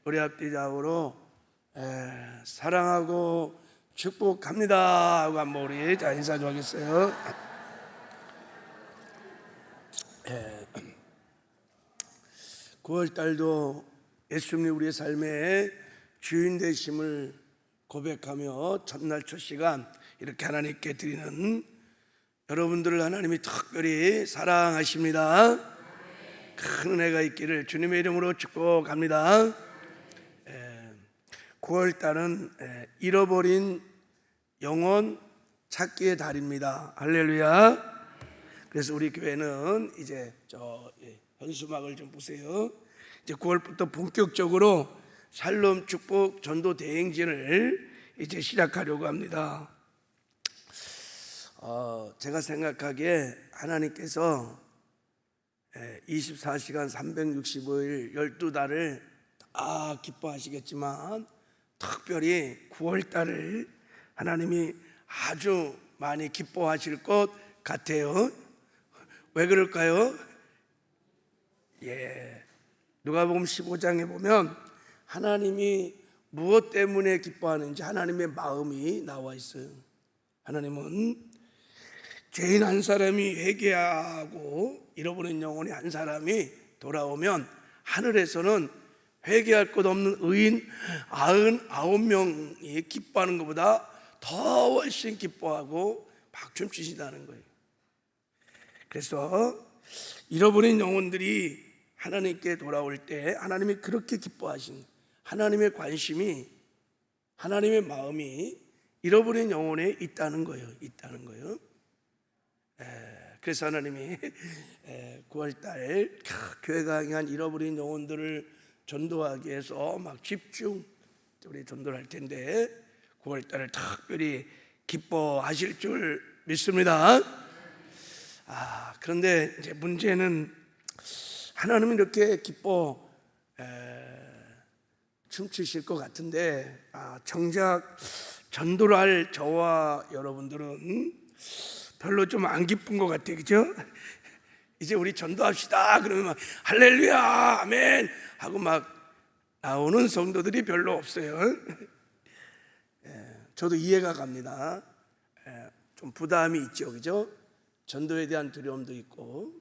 우리 앞뒤 좌우로 사랑하고 축복합니다 하고 한번 우리 자 인사 좀 하겠어요. 9월달도 예수님이 우리의 삶의 주인 되심을 고백하며 첫날 첫 시간 이렇게 하나님께 드리는 여러분들을 하나님이 특별히 사랑하십니다. 큰 은혜가 있기를 주님의 이름으로 축복합니다. 9월달은 잃어버린 영혼 찾기의 달입니다. 할렐루야. 그래서 우리 교회는 이제 현수막을 좀 보세요. 이제 9월부터 본격적으로 샬롬 축복 전도 대행진을 이제 시작하려고 합니다. 제가 생각하기에 하나님께서 24시간 365일 12달을 다 기뻐하시겠지만 특별히 9월달을 하나님이 아주 많이 기뻐하실 것 같아요. 왜 그럴까요? 누가복음 15장에 보면 하나님이 무엇 때문에 기뻐하는지 하나님의 마음이 나와 있어요. 하나님은 죄인 한 사람이 회개하고 잃어버린 영혼이 한 사람이 돌아오면 하늘에서는 회개할 것 없는 의인 99명이 기뻐하는 것보다 더 훨씬 기뻐하고 박춤 치신다는 거예요. 그래서 잃어버린 영혼들이 하나님께 돌아올 때 하나님이 그렇게 기뻐하신 하나님의 관심이 하나님의 마음이 잃어버린 영혼에 있다는 거예요. 그래서 하나님이 9월달 교회가 향한 잃어버린 영혼들을 전도하기 위해서 막 집중 우리 전도를 할 텐데 9월달을 특별히 기뻐하실 줄 믿습니다. 그런데 이제 문제는 하나님은 이렇게 기뻐 춤추실 것 같은데 정작 전도를 할 저와 여러분들은 별로 좀 안 기쁜 것 같아요. 그죠? 이제 우리 전도합시다 그러면 막 할렐루야 아멘 하고 막 나오는 성도들이 별로 없어요. 저도 이해가 갑니다. 좀 부담이 있죠. 그죠? 전도에 대한 두려움도 있고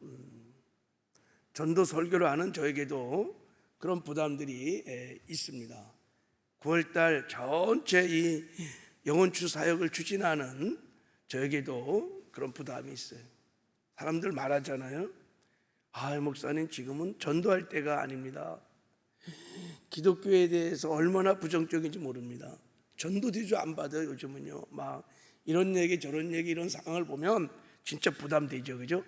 전도 설교를 하는 저에게도 그런 부담들이 있습니다. 9월달 전체 이 영혼추 사역을 추진하는 저에게도 그런 부담이 있어요. 사람들 말하잖아요. 목사님 지금은 전도할 때가 아닙니다. 기독교에 대해서 얼마나 부정적인지 모릅니다. 전도 대주 안 받아요. 요즘은요. 막 이런 얘기 저런 얘기 이런 상황을 보면 진짜 부담되죠. 그죠?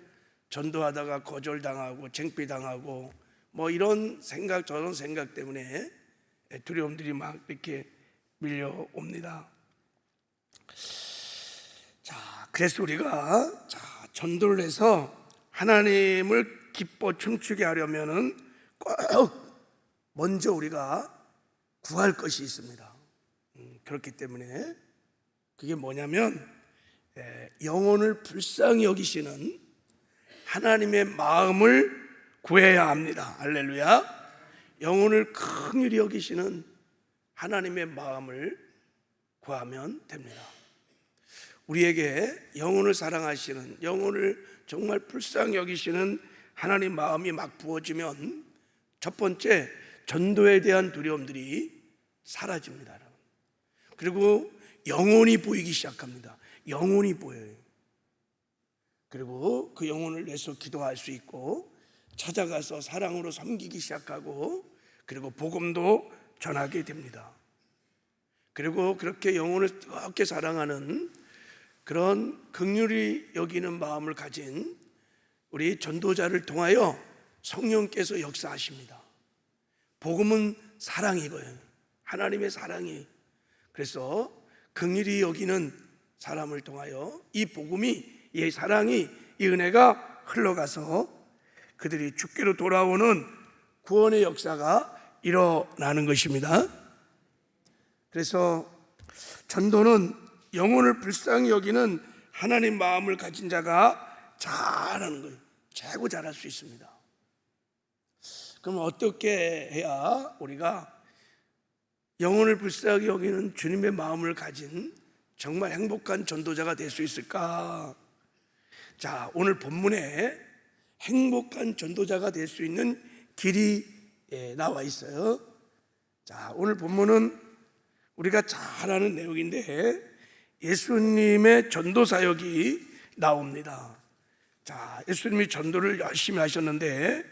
전도하다가 거절당하고 창피당하고 뭐 이런 생각 저런 생각 때문에 두려움들이 막 이렇게 밀려옵니다. 그래서 우리가 전도를 해서 하나님을 기뻐 춤추게 하려면은 꼭 먼저 우리가 구할 것이 있습니다. 그렇기 때문에 그게 뭐냐면 영혼을 불쌍히 여기시는 하나님의 마음을 구해야 합니다. 할렐루야. 영혼을 긍휼히 여기시는 하나님의 마음을 구하면 됩니다. 우리에게 영혼을 사랑하시는 영혼을 정말 불쌍히 여기시는 하나님 마음이 막 부어지면 첫 번째 전도에 대한 두려움들이 사라집니다. 여러분. 그리고 영혼이 보이기 시작합니다. 영혼이 보여요. 그리고 그 영혼을 위해서 기도할 수 있고 찾아가서 사랑으로 섬기기 시작하고 그리고 복음도 전하게 됩니다. 그리고 그렇게 영혼을 뜨겁게 사랑하는 그런 긍휼히 여기는 마음을 가진 우리 전도자를 통하여 성령께서 역사하십니다. 복음은 사랑이고요. 하나님의 사랑이. 그래서 긍휼히 여기는 사람을 통하여 이 복음이 이 사랑이 이 은혜가 흘러가서 그들이 죽기로 돌아오는 구원의 역사가 일어나는 것입니다. 그래서 전도는 영혼을 불쌍히 여기는 하나님 마음을 가진 자가 잘하는 거예요. 최고 잘할 수 있습니다. 그럼 어떻게 해야 우리가 영혼을 불쌍히 여기는 주님의 마음을 가진 정말 행복한 전도자가 될 수 있을까? 자, 오늘 본문에 행복한 전도자가 될 수 있는 길이 나와 있어요. 자, 오늘 본문은 우리가 잘 아는 내용인데 예수님의 전도 사역이 나옵니다. 자, 예수님이 전도를 열심히 하셨는데,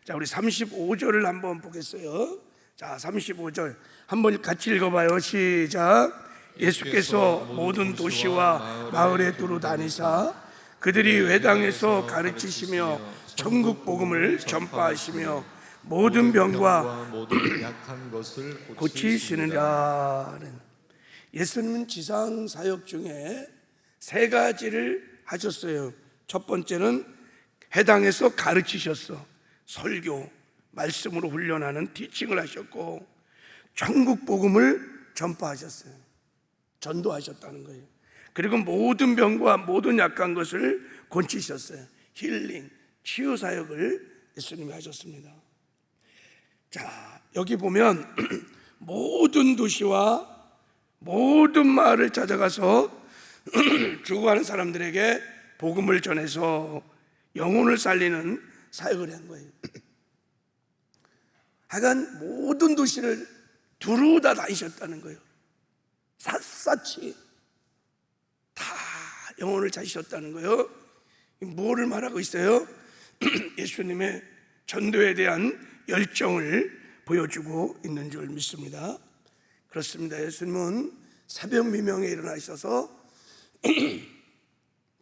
자, 우리 35절을 한번 보겠어요. 자, 35절 한번 같이 읽어봐요. 시작. 예수께서 모든 도시와 마을에 두루 다니사 그들이 회당에서 가르치시며 천국 복음을 전파하시며 모든 병과 모든 약한 것을 고치시느라. 예수님은 지상 사역 중에 세 가지를 하셨어요. 첫 번째는 회당에서 가르치셨어. 설교, 말씀으로 훈련하는 티칭을 하셨고, 천국 복음을 전파하셨어요. 전도하셨다는 거예요. 그리고 모든 병과 모든 약한 것을 고치셨어요. 힐링, 치유 사역을 예수님이 하셨습니다. 자, 여기 보면 모든 도시와 모든 마을을 찾아가서 죽어가는 사람들에게 복음을 전해서 영혼을 살리는 사역을 한 거예요. 하여간 모든 도시를 두루 다 다니셨다는 거예요. 샅샅이 다 영혼을 찾으셨다는 거예요. 뭐를 말하고 있어요? 예수님의 전도에 대한 열정을 보여주고 있는 줄 믿습니다. 그렇습니다. 예수님은 새벽 미명에 일어나셔서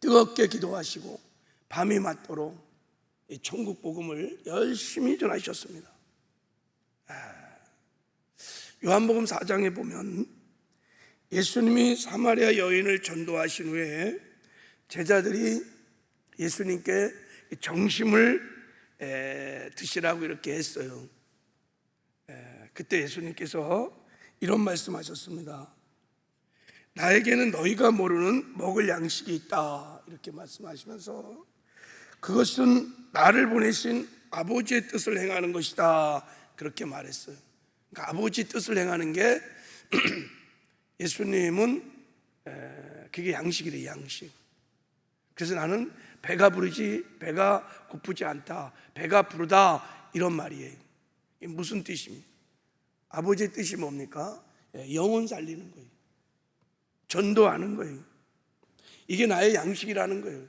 뜨겁게 기도하시고 밤이 맞도록 이 천국 복음을 열심히 전하셨습니다. 요한복음 4장에 보면 예수님이 사마리아 여인을 전도하신 후에 제자들이 예수님께 정심을 드시라고 이렇게 했어요. 그때 예수님께서 이런 말씀하셨습니다. 나에게는 너희가 모르는 먹을 양식이 있다, 이렇게 말씀하시면서 그것은 나를 보내신 아버지의 뜻을 행하는 것이다, 그렇게 말했어요. 그러니까 아버지 뜻을 행하는 게 예수님은 그게 양식이래요. 양식. 그래서 나는 배가 부르지 배가 고프지 않다, 배가 부르다, 이런 말이에요. 이게 무슨 뜻입니까? 아버지의 뜻이 뭡니까? 영혼 살리는 거예요. 전도하는 거예요. 이게 나의 양식이라는 거예요.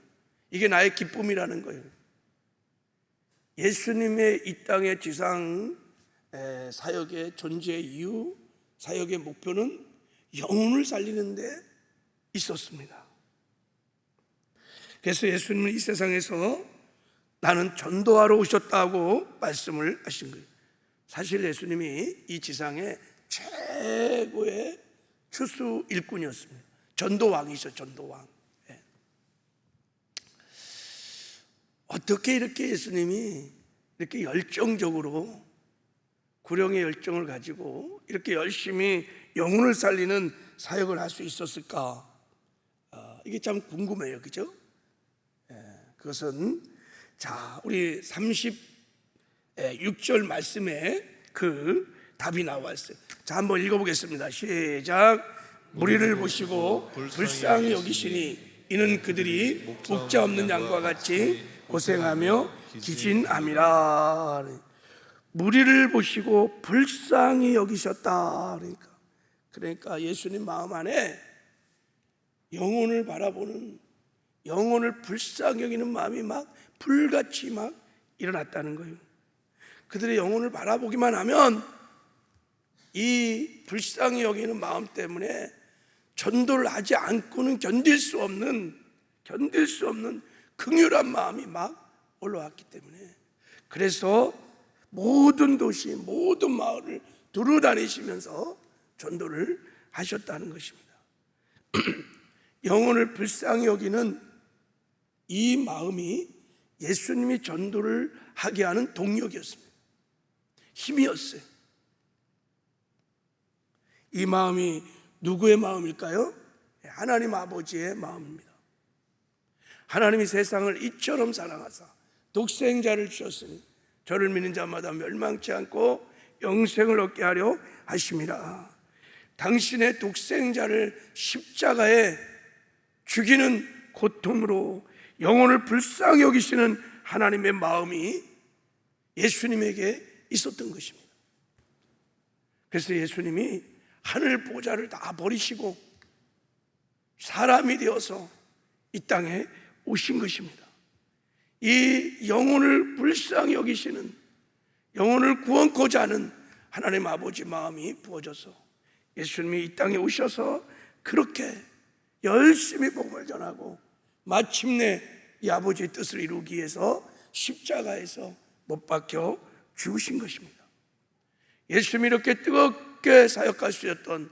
이게 나의 기쁨이라는 거예요. 예수님의 이 땅의 지상 사역의 존재 이유, 사역의 목표는 영혼을 살리는 데 있었습니다. 그래서 예수님은 이 세상에서 나는 전도하러 오셨다고 말씀을 하신 거예요. 사실 예수님이 이 지상의 최고의 추수 일꾼이었습니다. 전도왕이죠. 전도왕. 어떻게 이렇게 예수님이 이렇게 열정적으로 구령의 열정을 가지고 이렇게 열심히 영혼을 살리는 사역을 할 수 있었을까? 이게 참 궁금해요. 그죠? 그것은 자, 우리 36절 말씀에 그 답이 나와 있어요. 자, 한번 읽어보겠습니다. 시작. 무리를 보시고 불쌍히 여기시니 이는 그들이 목자 없는 양과 같이 고생하며 기진함이라. 무리를 보시고 불쌍히 여기셨다. 그러니까 예수님 마음 안에 영혼을 바라보는, 영혼을 불쌍히 여기는 마음이 막 불같이 막 일어났다는 거예요. 그들의 영혼을 바라보기만 하면 이 불쌍히 여기는 마음 때문에 전도를 하지 않고는 견딜 수 없는 긍휼한 마음이 막 올라왔기 때문에, 그래서 모든 도시, 모든 마을을 두루 다니시면서 전도를 하셨다는 것입니다. 영혼을 불쌍히 여기는 이 마음이 예수님이 전도를 하게 하는 동력이었습니다. 힘이었어요. 이 마음이 누구의 마음일까요? 하나님 아버지의 마음입니다. 하나님이 세상을 이처럼 사랑하사 독생자를 주셨으니 저를 믿는 자마다 멸망치 않고 영생을 얻게 하려 하심이라. 당신의 독생자를 십자가에 죽이는 고통으로 영혼을 불쌍히 여기시는 하나님의 마음이 예수님에게 있었던 것입니다. 그래서 예수님이 하늘 보좌를 다 버리시고 사람이 되어서 이 땅에 오신 것입니다. 이 영혼을 불쌍히 여기시는, 영혼을 구원코자 하는 하나님 아버지 마음이 부어져서 예수님이 이 땅에 오셔서 그렇게 열심히 복음을 전하고 마침내 이 아버지의 뜻을 이루기 위해서 십자가에서 못 박혀 죽으신 것입니다. 예수님이 이렇게 뜨겁게 사역하셨던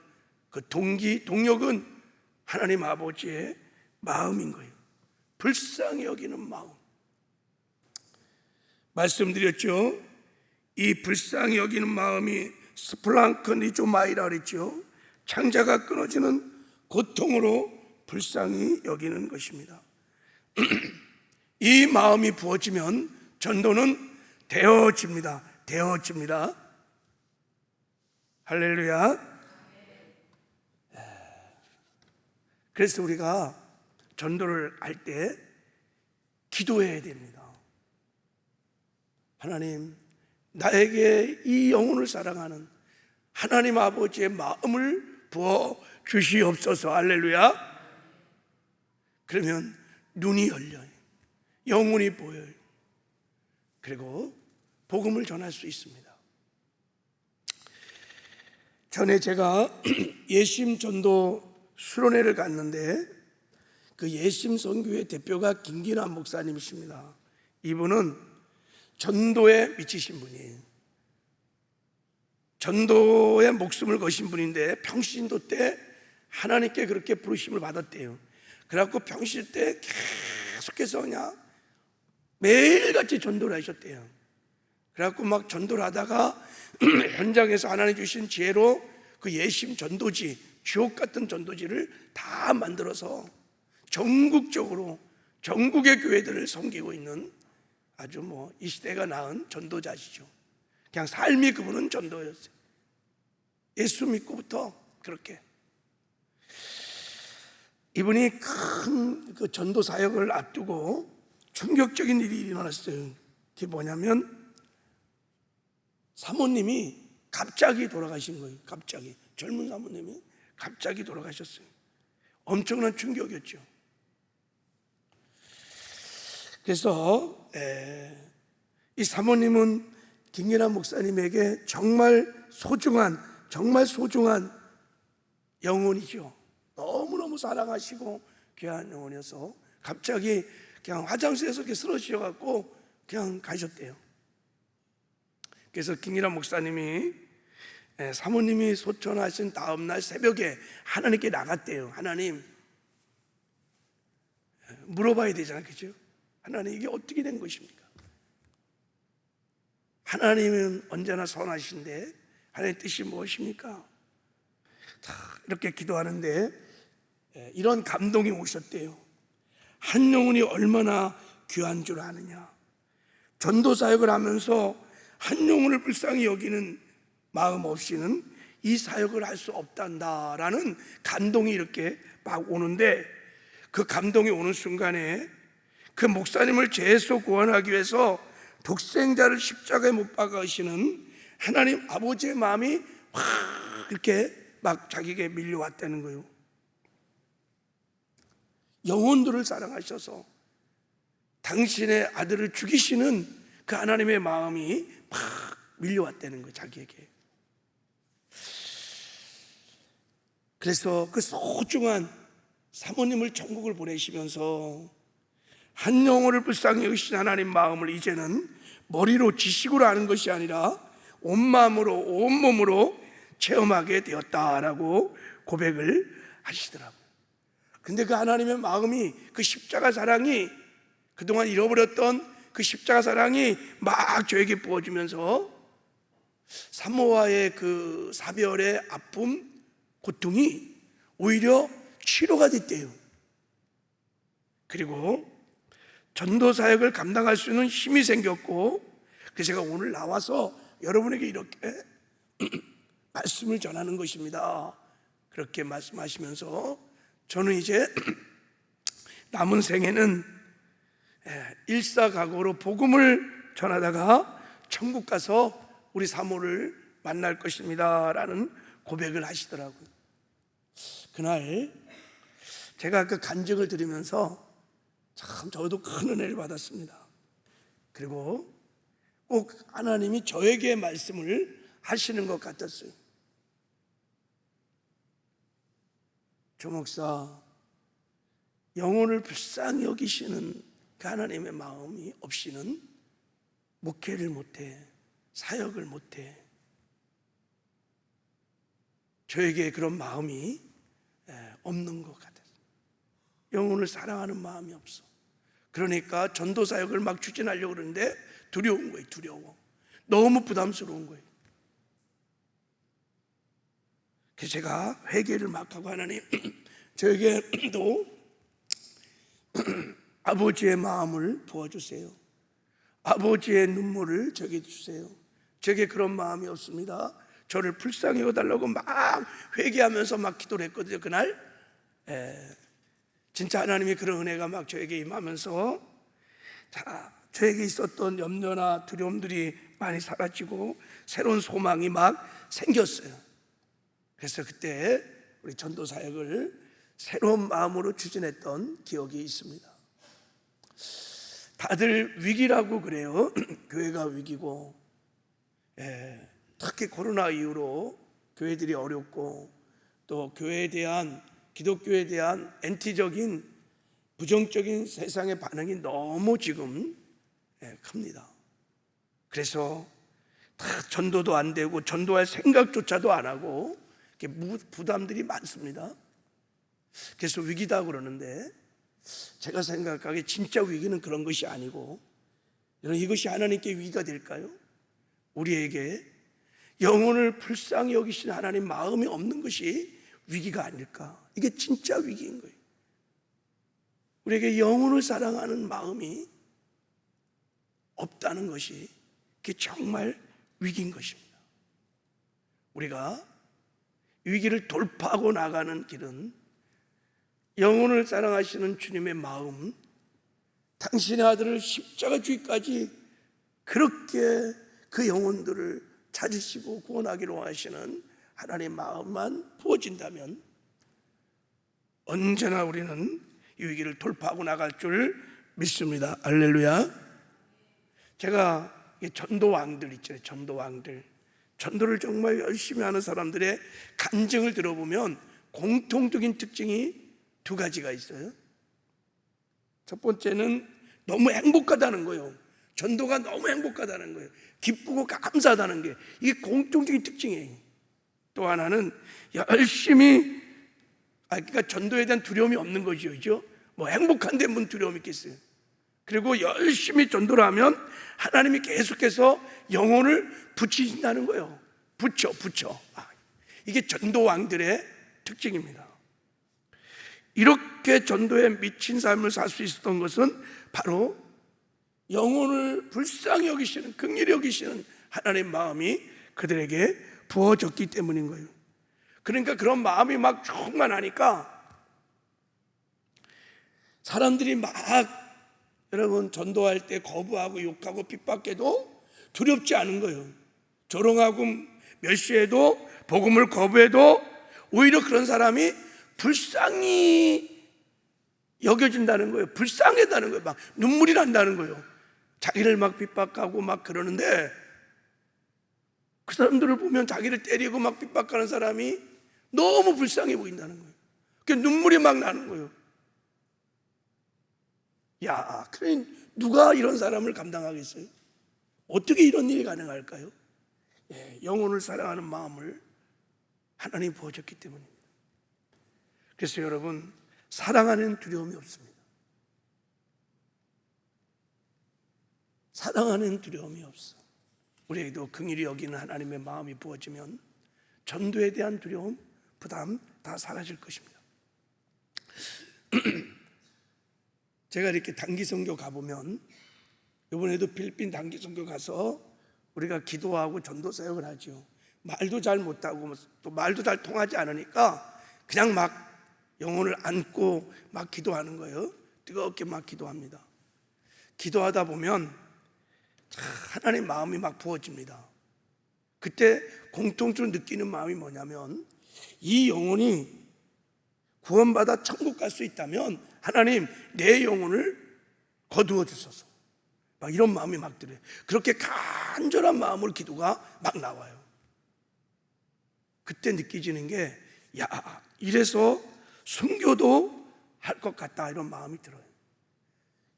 그 동력은 하나님 아버지의 마음인 거예요. 불쌍히 여기는 마음. 말씀드렸죠. 이 불쌍히 여기는 마음이 스플랑크니조마이라 그랬죠. 창자가 끊어지는 고통으로 불쌍히 여기는 것입니다. 이 마음이 부어지면 전도는 되어집니다. 할렐루야. 그래서 우리가 전도를 할 때 기도해야 됩니다. 하나님, 나에게 이 영혼을 사랑하는 하나님 아버지의 마음을 부어 주시옵소서. 할렐루야. 그러면 눈이 열려요. 영혼이 보여요. 그리고 복음을 전할 수 있습니다. 전에 제가 예심 전도 수련회를 갔는데 그 예심 선교회 대표가 김기남 목사님이십니다. 이분은 전도에 미치신 분이에요. 전도에 목숨을 거신 분인데 평신도 때 하나님께 그렇게 부르심을 받았대요. 그래갖고 평신 때 계속해서 그냥 매일같이 전도를 하셨대요. 그래갖고 막 전도를 하다가 현장에서 하나님 주신 지혜로 그 예심 전도지, 주옥 같은 전도지를 다 만들어서 전국적으로 전국의 교회들을 섬기고 있는 아주 이 시대가 낳은 전도자시죠. 그냥 삶이 그분은 전도였어요. 예수 믿고부터 그렇게 이분이 큰 그 전도 사역을 앞두고 충격적인 일이 일어났어요. 그게 뭐냐면 사모님이 갑자기 돌아가신 거예요. 갑자기 젊은 사모님이 갑자기 돌아가셨어요. 엄청난 충격이었죠. 그래서 이 사모님은 김기남 목사님에게 정말 소중한 영혼이죠. 너무너무 사랑하시고 귀한 영혼이어서 갑자기 그냥 화장실에서 이렇게 쓰러지셔갖고 그냥 가셨대요. 그래서 김기남 목사님이 사모님이 소천하신 다음날 새벽에 하나님께 나갔대요. 하나님, 물어봐야 되잖아요. 그죠? 하나님, 이게 어떻게 된 것입니까? 하나님은 언제나 선하신데 하나님의 뜻이 무엇입니까? 이렇게 기도하는데 이런 감동이 오셨대요. 한 영혼이 얼마나 귀한 줄 아느냐. 전도 사역을 하면서 한 영혼을 불쌍히 여기는 마음 없이는 이 사역을 할 수 없단다라는 감동이 이렇게 막 오는데, 그 감동이 오는 순간에 그 목사님을 죄에서 구원하기 위해서 독생자를 십자가에 못 박으시는 하나님 아버지의 마음이 확 이렇게 막 자기에게 밀려왔다는 거예요. 영혼들을 사랑하셔서 당신의 아들을 죽이시는 그 하나님의 마음이 막 밀려왔다는 거예요, 자기에게. 그래서 그 소중한 사모님을 천국을 보내시면서 한 영혼을 불쌍히 여기신 하나님 마음을 이제는 머리로 지식으로 아는 것이 아니라 온 마음으로 온 몸으로 체험하게 되었다라고 고백을 하시더라고요. 근데 그 하나님의 마음이, 그 십자가 사랑이, 그동안 잃어버렸던 그 십자가 사랑이 막 저에게 부어지면서 산모와의 그 사별의 아픔, 고통이 오히려 치료가 됐대요. 그리고 전도 사역을 감당할 수 있는 힘이 생겼고, 그래서 제가 오늘 나와서 여러분에게 이렇게 말씀을 전하는 것입니다. 그렇게 말씀하시면서 저는 이제 남은 생에는 일사각오로 복음을 전하다가 천국 가서 우리 사모를 만날 것입니다 라는 고백을 하시더라고요. 그날 제가 그 간증을 들으면서 참 저도 큰 은혜를 받았습니다. 그리고 꼭 하나님이 저에게 말씀을 하시는 것 같았어요. 조 목사, 영혼을 불쌍히 여기시는 그 하나님의 마음이 없이는 목회를 못해, 사역을 못해. 저에게 그런 마음이 없는 것 같아요. 영혼을 사랑하는 마음이 없어. 그러니까 전도 사역을 막 추진하려고 그러는데 두려운 거예요. 두려워. 너무 부담스러운 거예요. 그래서 제가 회개를 막 하고, 하나님 저에게도 아버지의 마음을 부어주세요. 아버지의 눈물을 저에게 주세요. 제게 그런 마음이 없습니다. 저를 불쌍히 여달라고 막 회개하면서 막 기도를 했거든요. 그날 진짜 하나님이 그런 은혜가 막 저에게 임하면서 저에게 있었던 염려나 두려움들이 많이 사라지고 새로운 소망이 막 생겼어요. 그래서 그때 우리 전도 사역을 새로운 마음으로 추진했던 기억이 있습니다. 다들 위기라고 그래요. 교회가 위기고, 특히 코로나 이후로 교회들이 어렵고, 또 교회에 대한, 기독교에 대한 엔티적인 부정적인 세상의 반응이 너무 지금 큽니다. 그래서 다 전도도 안 되고 전도할 생각조차도 안 하고 부담들이 많습니다. 그래서 위기다 그러는데, 제가 생각하기에 진짜 위기는 그런 것이 아니고, 여러분, 이것이 하나님께 위기가 될까요? 우리에게 영혼을 불쌍히 여기시는 하나님 마음이 없는 것이 위기가 아닐까? 이게 진짜 위기인 거예요. 우리에게 영혼을 사랑하는 마음이 없다는 것이, 그게 정말 위기인 것입니다. 우리가 위기를 돌파하고 나가는 길은 영혼을 사랑하시는 주님의 마음, 당신의 아들을 십자가 주기까지 그렇게 그 영혼들을 찾으시고 구원하기로 하시는 하나님의 마음만 부어진다면 언제나 우리는 이 위기를 돌파하고 나갈 줄 믿습니다. 할렐루야. 제가 전도왕들 있잖아요. 전도왕들, 전도를 정말 열심히 하는 사람들의 간증을 들어보면 공통적인 특징이 두 가지가 있어요. 첫 번째는 너무 행복하다는 거예요. 전도가 너무 행복하다는 거예요. 기쁘고 감사하다는 게, 이게 공통적인 특징이에요. 또 하나는 열심히, 그러니까 전도에 대한 두려움이 없는 거죠. 그죠? 뭐 행복한데 뭔 두려움이 있겠어요. 그리고 열심히 전도를 하면 하나님이 계속해서 영혼을 붙이신다는 거예요. 붙여. 이게 전도왕들의 특징입니다. 이렇게 전도에 미친 삶을 살 수 있었던 것은 바로 영혼을 불쌍히 여기시는, 긍휼히 여기시는 하나님의 마음이 그들에게 부어졌기 때문인 거예요. 그러니까 그런 마음이 막 충만하니까 사람들이 막, 여러분, 전도할 때 거부하고 욕하고 핍박해도 두렵지 않은 거예요. 조롱하고 멸시해도, 복음을 거부해도 오히려 그런 사람이 불쌍히 여겨진다는 거예요. 불쌍하다는 거예요. 막 눈물이 난다는 거예요. 자기를 막 핍박하고 막 그러는데, 그 사람들을 보면 자기를 때리고 막 핍박하는 사람이 너무 불쌍해 보인다는 거예요. 그러니까 눈물이 막 나는 거예요. 야, 그래 누가 이런 사람을 감당하겠어요? 어떻게 이런 일이 가능할까요? 영혼을 사랑하는 마음을 하나님이 부어줬기 때문입니다. 그래서 여러분, 사랑하는 두려움이 없습니다. 사랑하는 두려움이 없어. 우리에게도 긍휼히 여기는 하나님의 마음이 부어지면 전도에 대한 두려움, 부담 다 사라질 것입니다. 제가 이렇게 단기 선교 가보면, 이번에도 필리핀 단기 선교 가서 우리가 기도하고 전도 사역을 하죠. 말도 잘 못하고 또 말도 잘 통하지 않으니까 그냥 막 영혼을 안고 막 기도하는 거예요. 뜨겁게 막 기도합니다. 기도하다 보면 하나님 마음이 막 부어집니다. 그때 공통적으로 느끼는 마음이 뭐냐면, 이 영혼이 구원받아 천국 갈 수 있다면 하나님 내 영혼을 거두어 주소서, 막 이런 마음이 막 들어요. 그렇게 간절한 마음으로 기도가 막 나와요. 그때 느껴지는 게, 야, 이래서 순교도 할 것 같다, 이런 마음이 들어요.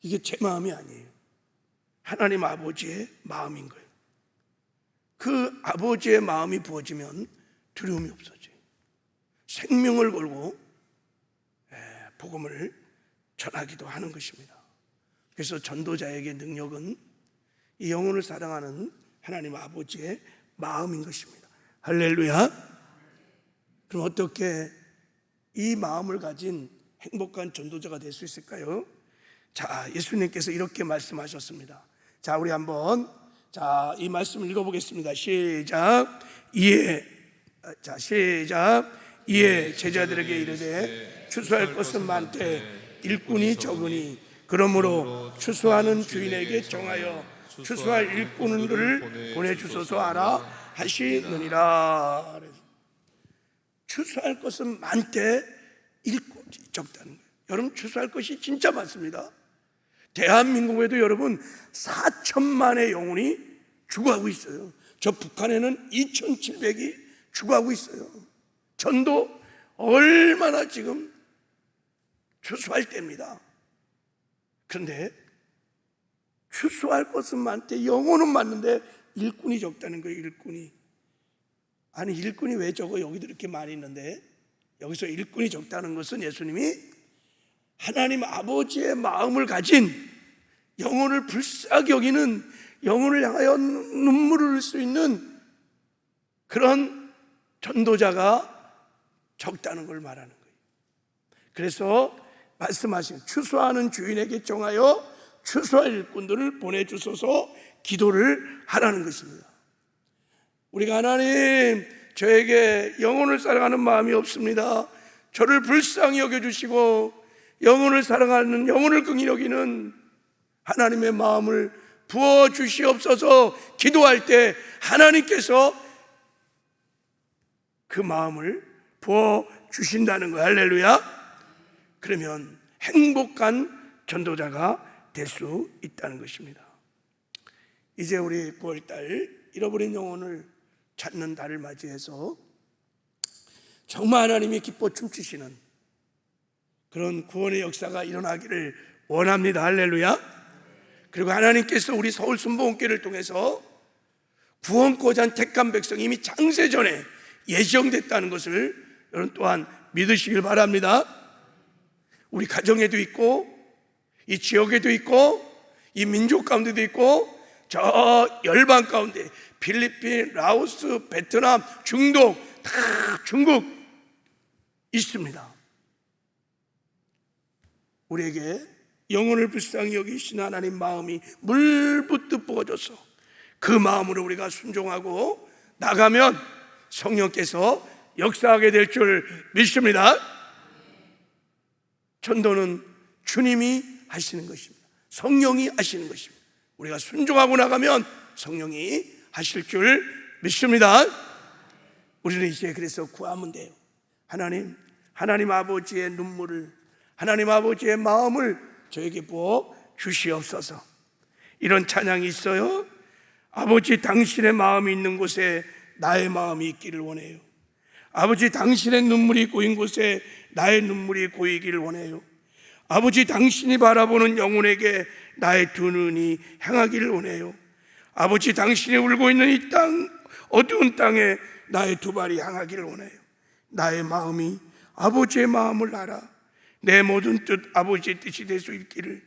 이게 제 마음이 아니에요. 하나님 아버지의 마음인 거예요. 그 아버지의 마음이 부어지면 두려움이 없어져요. 생명을 걸고 복음을 전하기도 하는 것입니다. 그래서 전도자에게 능력은 이 영혼을 사랑하는 하나님 아버지의 마음인 것입니다. 할렐루야. 그럼 어떻게 이 마음을 가진 행복한 전도자가 될 수 있을까요? 자, 예수님께서 이렇게 말씀하셨습니다. 자, 우리 한번 이 말씀을 읽어보겠습니다. 시작. 이에 제자들에게 이르되 추수할 것은 많되 일꾼이 적으니 그러므로 추수하는 주인에게 정하여 추수할 일꾼들을 보내주소서 하라 하시느니라. 추수할 것은 많되 일꾼이 적다는 거예요. 여러분, 추수할 것이 진짜 많습니다. 대한민국에도 여러분 4천만의 영혼이 죽어가고 있어요. 저 북한에는 2,700이 죽어가고 있어요. 전도 얼마나 지금 추수할 때입니다. 그런데 추수할 것은 많대 영혼은 많은데 일꾼이 적다는 거예요. 일꾼이. 아니, 일꾼이 왜 적어? 여기도 이렇게 많이 있는데. 여기서 일꾼이 적다는 것은 예수님이 하나님 아버지의 마음을 가진, 영혼을 불쌍히 여기는, 영혼을 향하여 눈물을 흘릴 수 있는 그런 전도자가 적다는 걸 말하는 거예요. 그래서 말씀하신 추수하는 주인에게 정하여 추수할 일꾼들을 보내주소서 기도를 하라는 것입니다. 우리가 하나님, 저에게 영혼을 사랑하는 마음이 없습니다. 저를 불쌍히 여겨주시고 영혼을 사랑하는, 영혼을 긍히 여기는 하나님의 마음을 부어주시옵소서 기도할 때 하나님께서 그 마음을 부어주신다는 거예요. 할렐루야. 그러면 행복한 전도자가 될 수 있다는 것입니다. 이제 우리 9월달 잃어버린 영혼을 찾는 달을 맞이해서 정말 하나님이 기뻐 춤추시는 그런 구원의 역사가 일어나기를 원합니다. 할렐루야. 그리고 하나님께서 우리 서울 순복음교회를 통해서 구원코자 한 택한 백성이 이미 창세전에 예정됐다는 것을 여러분 또한 믿으시길 바랍니다. 우리 가정에도 있고 이 지역에도 있고 이 민족 가운데도 있고 저 열방 가운데 필리핀, 라오스, 베트남, 중동, 다 중국 있습니다. 우리에게 영혼을 불쌍히 여기신 하나님 마음이 물붓듯 부어져서 그 마음으로 우리가 순종하고 나가면 성령께서 역사하게 될 줄 믿습니다. 전도는 주님이 하시는 것입니다. 성령이 하시는 것입니다. 우리가 순종하고 나가면 성령이 하실 줄 믿습니다. 우리는 이제 그래서 구하면 돼요. 하나님 아버지의 눈물을, 하나님 아버지의 마음을 저에게 부어 주시옵소서. 이런 찬양이 있어요. 아버지, 당신의 마음이 있는 곳에 나의 마음이 있기를 원해요. 아버지, 당신의 눈물이 고인 곳에 나의 눈물이 고이기를 원해요. 아버지, 당신이 바라보는 영혼에게 나의 두 눈이 향하기를 원해요. 아버지, 당신이 울고 있는 이 땅, 어두운 땅에 나의 두 발이 향하기를 원해요. 나의 마음이 아버지의 마음을 알아 내 모든 뜻 아버지의 뜻이 될 수 있기를,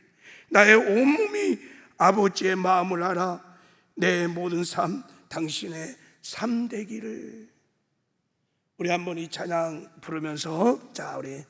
나의 온몸이 아버지의 마음을 알아 내 모든 삶 당신의 삶 되기를. 우리 한번 이 찬양 부르면서 자, 우리